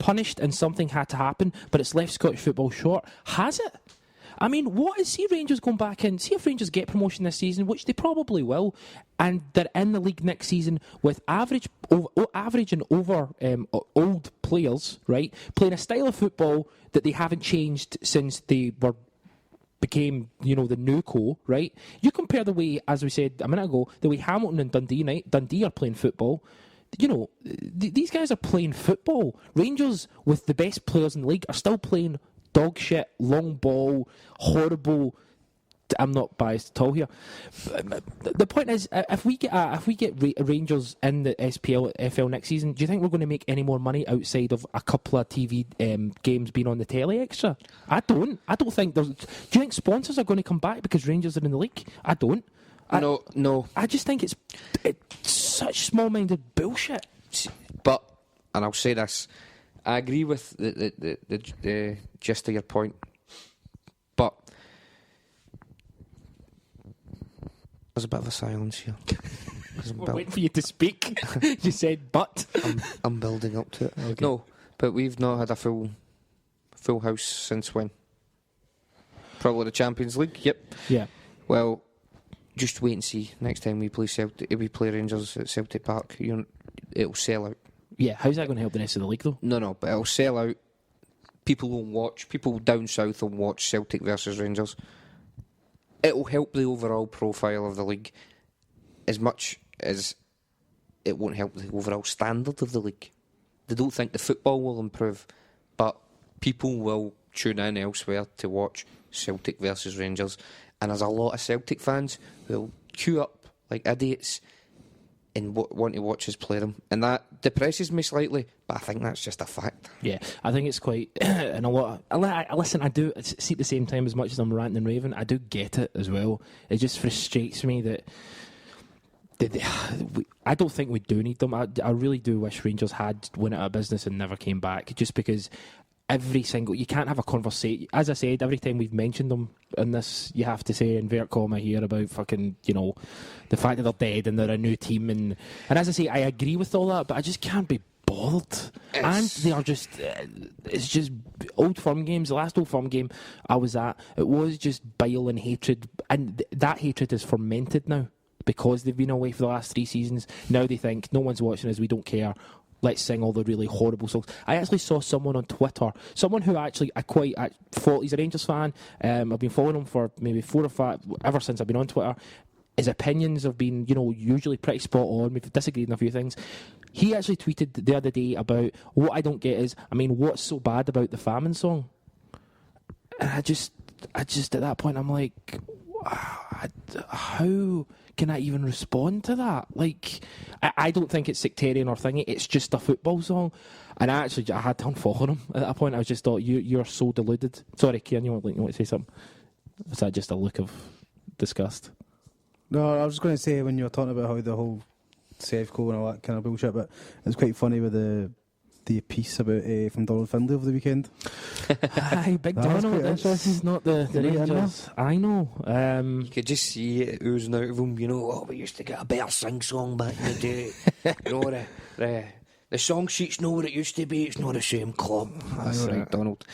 punished and something had to happen, but it's left Scottish football short. Has it? I mean, what is, see Rangers going back in, see if Rangers get promotion this season, which they probably will, and they're in the league next season with average and over old players, right, playing a style of football that they haven't changed since they became, the NewCo, right? You compare the way, as we said a minute ago, the way Hamilton and Dundee are playing football. These guys are playing football. Rangers, with the best players in the league, are still playing dog shit, long ball, horrible. I'm not biased at all here. The point is, if we get Rangers in the SPL next season, do you think we're going to make any more money outside of a couple of TV games being on the telly extra? I don't think there's. Do you think sponsors are going to come back because Rangers are in the league? I don't. No. I just think it's such small-minded bullshit. But, and I'll say this, I agree with the gist of your point, but there's a bit of a silence here. We're waiting for you to speak. You said, but. I'm building up to it. Okay. No, but we've not had a full house since when? Probably the Champions League. Yep. Yeah. Well, just wait and see. Next time we play Rangers at Celtic Park, it'll sell out. Yeah, how's that going to help the rest of the league, though? No, but it'll sell out. People will watch. People down south will watch Celtic versus Rangers. It'll help the overall profile of the league as much as it won't help the overall standard of the league. They don't think the football will improve, but people will tune in elsewhere to watch Celtic versus Rangers. And there's a lot of Celtic fans who'll queue up like idiots and want to watch us play them. And that depresses me slightly, but I think that's just a fact. Yeah, I think it's quite... and a lot of... Listen, I do see at the same time, as much as I'm ranting and raving, I do get it as well. It just frustrates me that... I don't think we do need them. I really do wish Rangers had went out of business and never came back, just because... you can't have a conversation. As I said, every time we've mentioned them in this, you have to say invert comma here about fucking, the fact that they're dead and they're a new team. And as I say, I agree with all that, but I just can't be bothered. And they are just, it's just Old Firm games. The last Old Firm game I was at, it was just bile and hatred. And that hatred is fermented now because they've been away for the last 3 seasons. Now they think, no one's watching us, we don't care. Let's sing all the really horrible songs. I actually saw someone on Twitter, someone who I thought he's a Rangers fan. I've been following him for maybe 4 or 5, ever since I've been on Twitter. His opinions have been, usually pretty spot on. We've disagreed on a few things. He actually tweeted the other day about, what I don't get is, what's so bad about the Famine song? And I just at that point, I'm like, how can I even respond to that? Like, I don't think it's sectarian or thingy. It's just a football song. And I had to unfollow him at that point. I just thought, you're so deluded. Sorry, Ciaran, you want to say something? Was that just a look of disgust? No, I was just going to say, when you were talking about how the whole Sevco and all that kind of bullshit, but it's quite funny with the piece about from Donald Findlay over the weekend. Aye, big Donald. This is not the Rangers. I know. You could just see it oozing out of him. We used to get a better sing-song back in the day. The song sheet's not what it used to be. It's not the same club. That's right, Donald.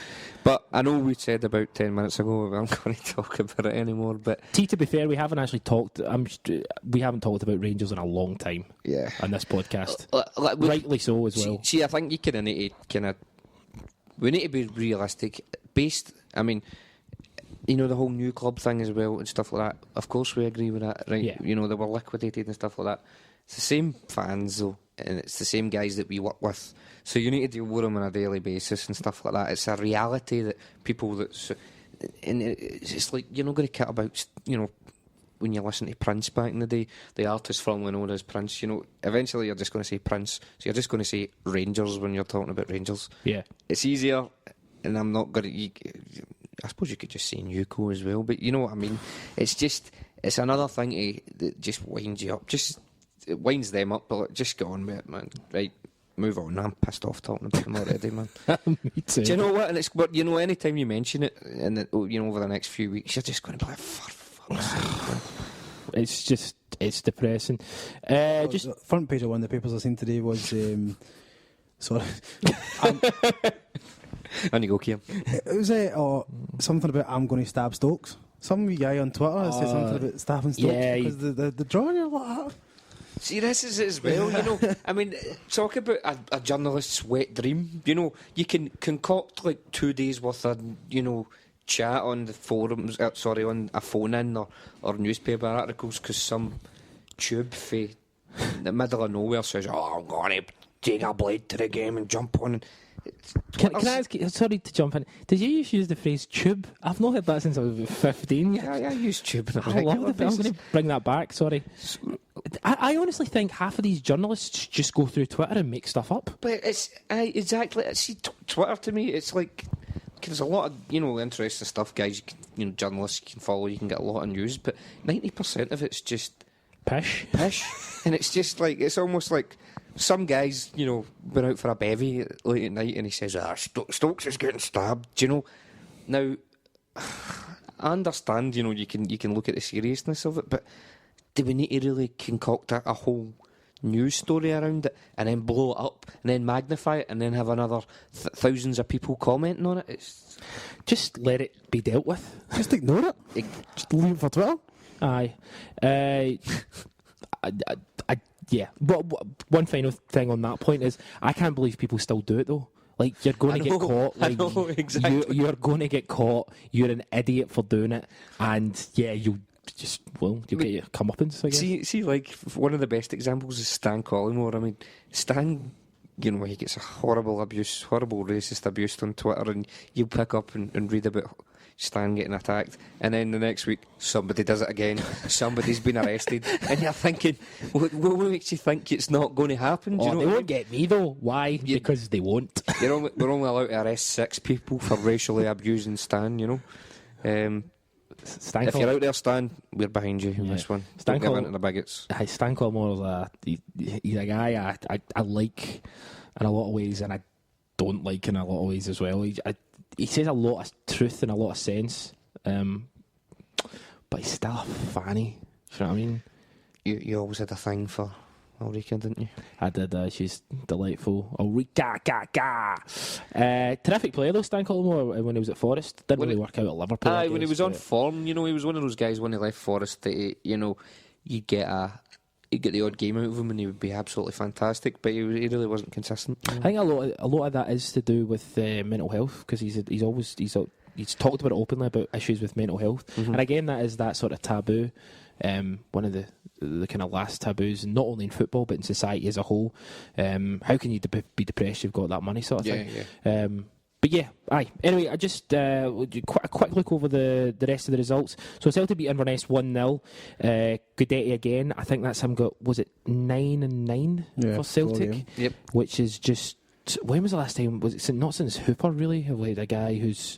But I know we said about 10 minutes ago I'm going to talk about it anymore. But to be fair, we haven't actually talked. We haven't talked about Rangers in a long time. Yeah, on this podcast, rightly so as well. See, I think you need to we need to be realistic. Based, the whole new club thing as well and stuff like that. Of course, we agree with that, right? Yeah. They were liquidated and stuff like that. It's the same fans though, and it's the same guys that we work with. So you need to deal with them on a daily basis and stuff like that. It's a reality that people and it's like you're not going to cut about, when you listen to Prince back in the day, the artist formerly known as Prince, eventually you're just going to say Prince. So you're just going to say Rangers when you're talking about Rangers. Yeah. It's easier, and I'm not going to... I suppose you could just say NewCo as well, but you know what I mean? It's another thing that just winds you up. It winds them up, but just go on with it, man. Right, move on. I'm pissed off talking about them already, man. Me too. Do you know what? And anytime you mention it, and over the next few weeks, you're just going to be like, for fuck's sake. It's depressing. The front page of one of the papers I seen today was Sorry. On you go, Ciaran. It was something about I'm going to stab Stokes. Some wee guy on Twitter said something about stabbing Stokes because the draw, you're like, See, this is it as well, you know. I mean, talk about a journalist's wet dream. You know, you can concoct like 2 days worth of, you know, chat on the forums, on a phone-in or newspaper articles because some tube in the middle of nowhere says, I'm going to take a blade to the game and jump on. Can I ask you, sorry to jump in, did you use the phrase tube? I've not heard that since I was 15. Yeah, I use tube on a I regular love it. I'm basis. going to bring that back, sorry. I honestly think half of these journalists just go through Twitter and make stuff up. But it's exactly. See, Twitter to me, it's like there's a lot of interesting stuff, guys. You can, journalists you can follow. You can get a lot of news, but 90% of it's just Pish, and it's just like it's almost like some guys, went out for a bevy late at night, and he says, Stokes is getting stabbed. Do you know? Now, I understand. You can look at the seriousness of it, but do we need to really concoct a whole news story around it and then blow it up and then magnify it and then have another thousands of people commenting on it? It's just let it be dealt with. just ignore it. Just leave it for Twitter. Aye. Yeah. But one final thing on that point is I can't believe people still do it though. Like, you're going to get caught. Like, I know, exactly. You're going to get caught. You're an idiot for doing it. And yeah, you'll get your comeuppance, I guess. See, like, one of the best examples is Stan Collymore. I mean, Stan, he gets a horrible racist abuse on Twitter, and you pick up and read about Stan getting attacked, and then the next week somebody does it again. Somebody's been arrested, and you're thinking, what makes you think it's not going to happen? Do you know they what I won't get me though. Why? Because they won't. We're only allowed to arrest 6 people for racially abusing Stan. If you're out there, Stan, we're behind you in this one. Don't give in to the bigots. Stan Collymore he's a guy I like in a lot of ways, and I don't like in a lot of ways as well. He says a lot of truth and a lot of sense, but he's still a fanny. Do you know what I mean? You always had a thing for Ulrika, didn't you? I did. She's delightful. Ulrika, terrific player though, Stan Collymore, when he was at Forest. Didn't really work out at Liverpool. When he was on form, he was one of those guys when he left Forest that, you'd get the odd game out of him and he would be absolutely fantastic, but he really wasn't consistent. I think a lot of that is to do with mental health, because he's talked about it openly about issues with mental health, and again that is that sort of taboo. One of the kind of last taboos, not only in football but in society as a whole. How can you be depressed? You've got that money, sort of thing. Yeah. But yeah, aye. Anyway, I just a quick look over the rest of the results. So Celtic beat Inverness 1-0. Guidetti again. I think that's him. Was it 9-9 for Celtic? Yep. Which is just, when was the last time? Was it not since Hooper? Really, have we had a guy who's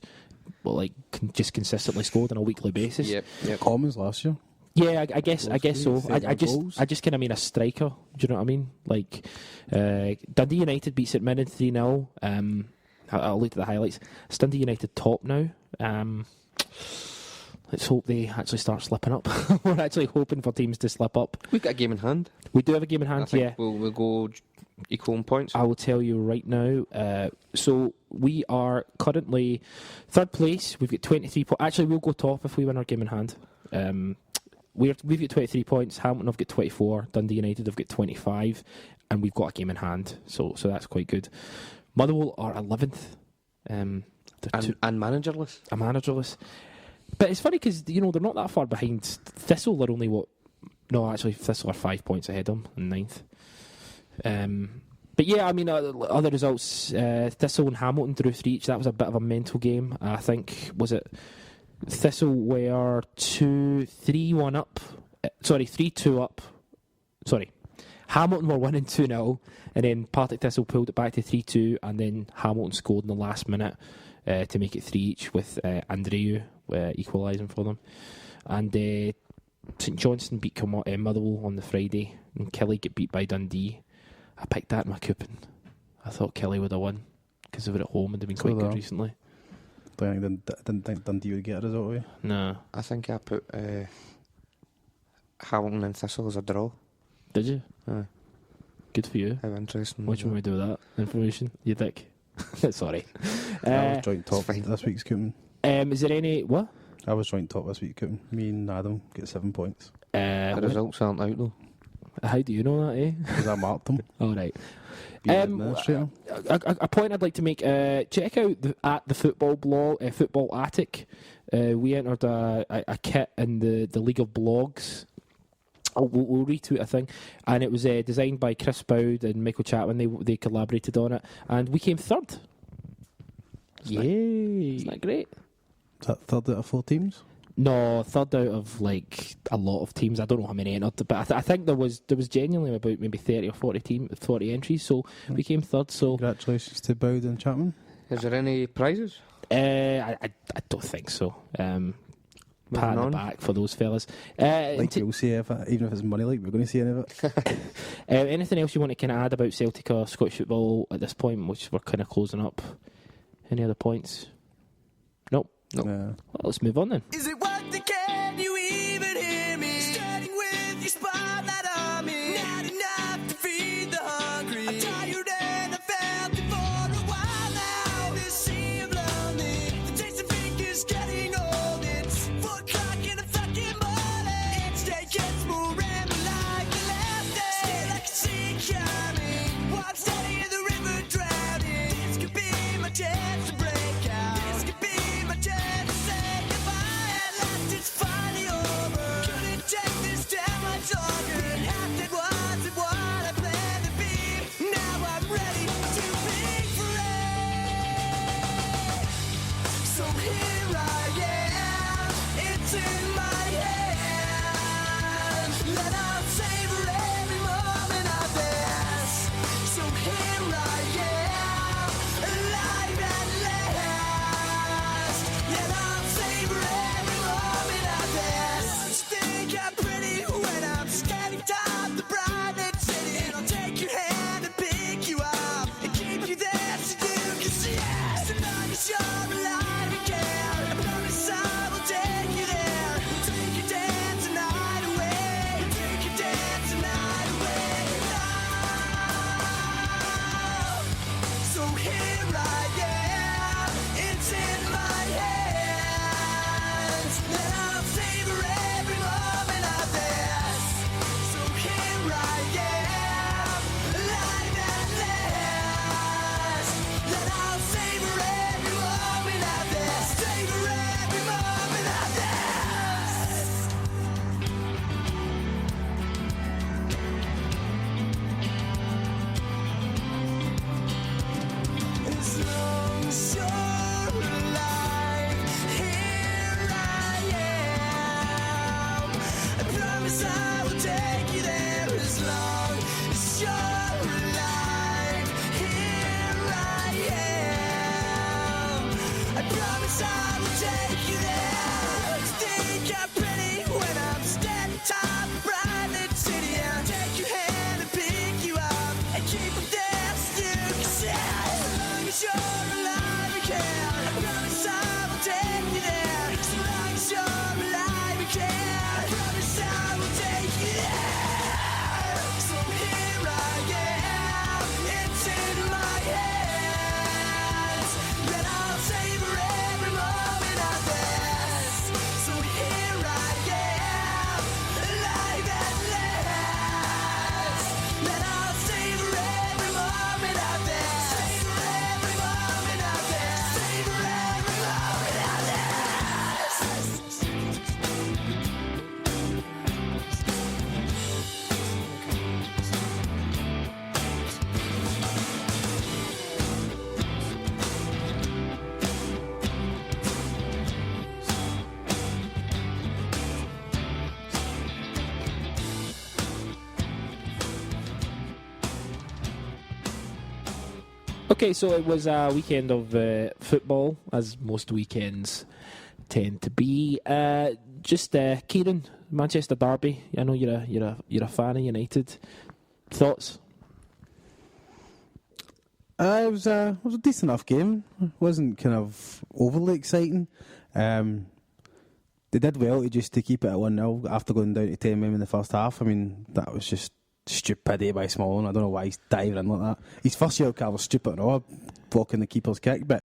just consistently scored on a weekly basis? Yep. Commons last year. Yeah, I guess so. I just kind of mean a striker. Do you know what I mean? Like, Dundee United beat Sermanni 3-0. I'll look at the highlights. Dundee United top now. Let's hope they actually start slipping up. We're actually hoping for teams to slip up. We've got a game in hand. We do have a game in hand, I think we'll go equal in points. I will tell you right now. So we are currently third place. We've got 23 points. Actually, we'll go top if we win our game in hand. We've got 23 points. Hamilton have got 24. Dundee United have got 25, and we've got a game in hand. So that's quite good. Motherwell are 11th. And managerless. Managerless. But it's funny because they're not that far behind. Thistle are only Thistle are 5 points ahead of them in 9th. But yeah, I mean, other results. Thistle and Hamilton drew 3 each. That was a bit of a mental game. I think, was it? Thistle were 2-3-1 up. 3-2 up. Hamilton were winning 2-0, and then Partick Thistle pulled it back to 3-2, and then Hamilton scored in the last minute to make it 3 each, with Andreu equalising for them. And St Johnstone beat Motherwell on the Friday, and Kelly get beat by Dundee. I picked that in my coupon. I thought Kelly would have won because they were at home and they've been quite good recently. Didn't think Dundee would get a result away. No. I think I put Hamilton and Thistle as a draw. Did you? Good for you. How interesting. What do you want me to do with that information, you dick? Sorry. I was joint top fine. this week's Coopen. Is there any... What? I was joint top this week, Coopen. Me and Adam get 7 points. The results aren't out though. How do you know that, eh? Because I marked them. All right. Being an administrator. A point I'd like to make, check out at the football blog, Football Attic. We entered a kit in the League of Blogs. We'll retweet a thing, and it was designed by Chris Bowd and Michael Chapman. They collaborated on it, and we came third. Yay! Isn't that great? Is that third out of 4 teams? No, third out of like a lot of teams. I don't know how many entered, but I think there was genuinely about maybe 30 or 40 entries. So we came third. So Congratulations to Bowd and Chapman. Is there any prizes? I don't think so. Pat on the back for those fellas. We'll see even if it's money, like we're going to see any of it. Anything else you want to kind of add about Celtic or Scottish football at this point, which we're kind of closing up? Any other points? Nope. Well, let's move on then. Is it worth it? Can you even hear me? Standing with your spotlight on me. Not enough to feed the hungry. I'm tired and I felt it for a while now. This sea of lonely. The taste of fingers getting old. It's 4 o'clock in the fucking morning. Each day gets more and more like the last day. Still I can see it coming. While I'm standing in the river drowning. This could be my chance to break out. This could be my chance to say goodbye. At last it's finally over. Couldn't take this damn much longer. And half that wasn't what I planned to be. Now I'm ready to be free. So here I am. It's in my hand. Let us savor every moment of this. So here I am, alive at last. Let us savor every moment of this. Just think I'm pretty when I'm standing top the bright lit city. And I'll take your hand and pick you up and keep you there so you can see it. So long as you're alive and care, I promise I will take you there. Take your dancing night away. Take your dancing night away. So here I am, it's in my hands. Let us savor every moment of this. So here I am, alive at last. Let us savor every moment of this. Savor every moment of this. As long as you're alive, here I am. I promise I will take you there. As long as you're alive, here I am. I promise I will take you there. Think I'm pretty when I'm standing top of bright lit city. I'll take your hand and pick you up and keep it there so you can see it. As long as you're alive and care, I promise I will take you there. As long as you're alive and care, I promise I will take you there. So here I am, it's in my hands. Let us savor every moment of this. So here I am, alive at last. Let us savor every moment of this. Savor every moment of this. Savor every moment of Okay, so it was a weekend of football, as most weekends tend to be. Ciaran, Manchester Derby. I know you're a fan of United. Thoughts? It was a decent enough game. It wasn't kind of overly exciting. They did well to keep it at 1-0 after going down to 10 men in the first half. I mean, that was just stupidity by Smalling. I don't know why he's diving in like that. His first year at Cal was stupid and all, blocking the keeper's kick, but